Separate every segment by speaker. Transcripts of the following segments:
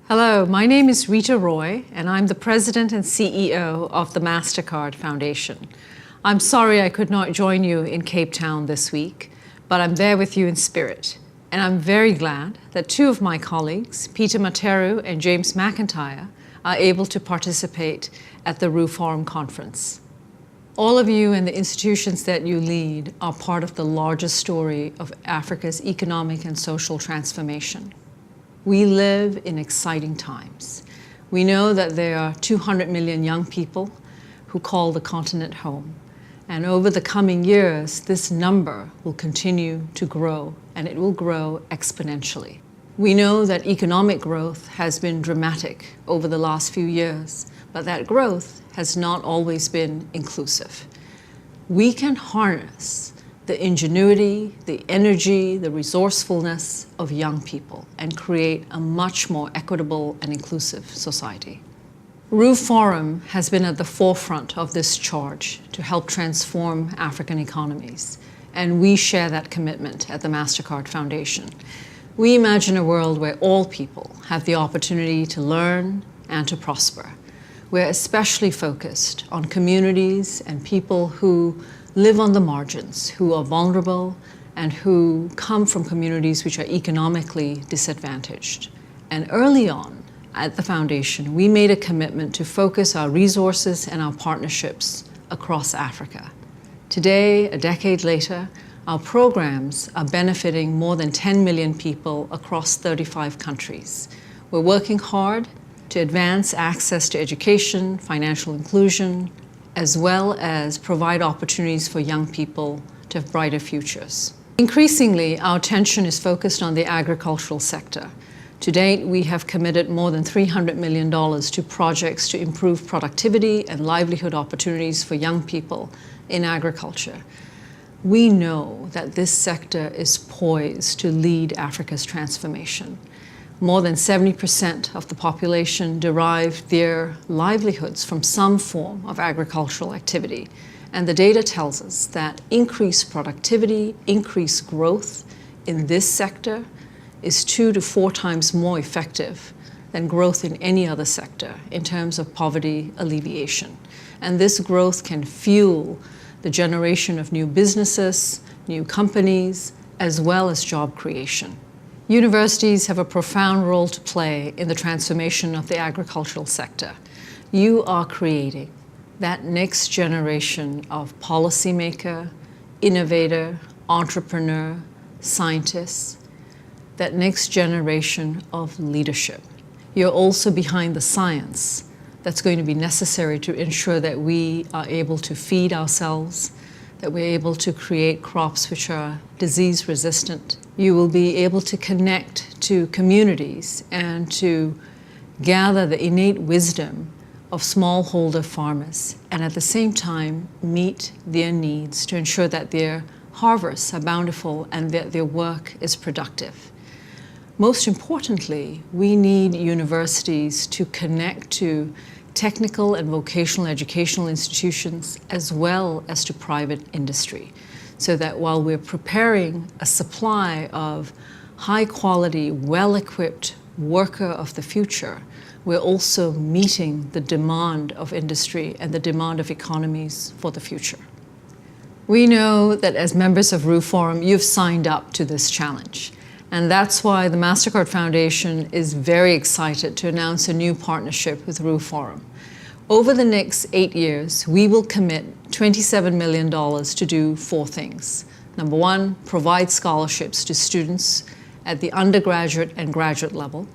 Speaker 1: Hello, my name is Reeta Roy, and I'm the President and CEO of the MasterCard Foundation. I'm sorry I could not join you in Cape Town this week, but I'm there with you in spirit. And I'm very glad that two of my colleagues, Peter Materu and James McIntyre, are able to participate at the RUFORUM conference. All of you and the institutions that you lead are part of the largest story of Africa's economic and social transformation. We live in exciting times. We know that there are 200 million young people who call the continent home. And over the coming years, this number will continue to grow, and it will grow exponentially. We know that economic growth has been dramatic over the last few years, but that growth has not always been inclusive. We can harness the ingenuity, the energy, the resourcefulness of young people and create a much more equitable and inclusive society. RUFORUM has been at the forefront of this charge to help transform African economies, and we share that commitment at the MasterCard Foundation. We imagine a world where all people have the opportunity to learn and to prosper. We're especially focused on communities and people who live on the margins, who are vulnerable, and who come from communities which are economically disadvantaged. And early on at the Foundation, we made a commitment to focus our resources and our partnerships across Africa. Today, a decade later, our programs are benefiting more than 10 million people across 35 countries. We're working hard to advance access to education, financial inclusion, as well as provide opportunities for young people to have brighter futures. Increasingly, our attention is focused on the agricultural sector. To date, we have committed more than $300 million to projects to improve productivity and livelihood opportunities for young people in agriculture. We know that this sector is poised to lead Africa's transformation. More than 70% of the population derive their livelihoods from some form of agricultural activity. And the data tells us that increased productivity, increased growth in this sector is 2 to 4 times more effective than growth in any other sector in terms of poverty alleviation. And this growth can fuel the generation of new businesses, new companies, as well as job creation. Universities have a profound role to play in the transformation of the agricultural sector. You are creating that next generation of policymaker, innovator, entrepreneur, scientists, that next generation of leadership. You're also behind the science that's going to be necessary to ensure that we are able to feed ourselves, that we're able to create crops which are disease resistant. You will be able to connect to communities and to gather the innate wisdom of smallholder farmers and at the same time meet their needs to ensure that their harvests are bountiful and that their work is productive. Most importantly, we need universities to connect to technical and vocational educational institutions as well as to private industry, so that while we're preparing a supply of high-quality, well-equipped worker of the future, we're also meeting the demand of industry and the demand of economies for the future. We know that as members of RUFORUM, you've signed up to this challenge. And that's why the MasterCard Foundation is very excited to announce a new partnership with RUFORUM. Over the next 8 years, we will commit $27 million to do 4 things. Number 1, provide scholarships to students at the undergraduate and graduate level.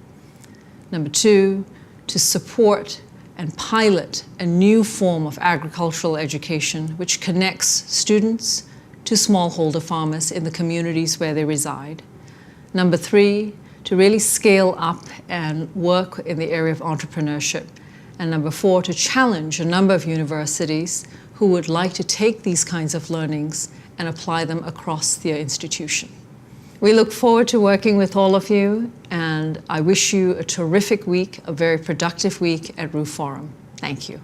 Speaker 1: Number 2, to support and pilot a new form of agricultural education which connects students to smallholder farmers in the communities where they reside. Number 3, to really scale up and work in the area of entrepreneurship. And number 4, to challenge a number of universities who would like to take these kinds of learnings and apply them across their institution. We look forward to working with all of you, and I wish you a terrific week, a very productive week at RUFORUM. Thank you.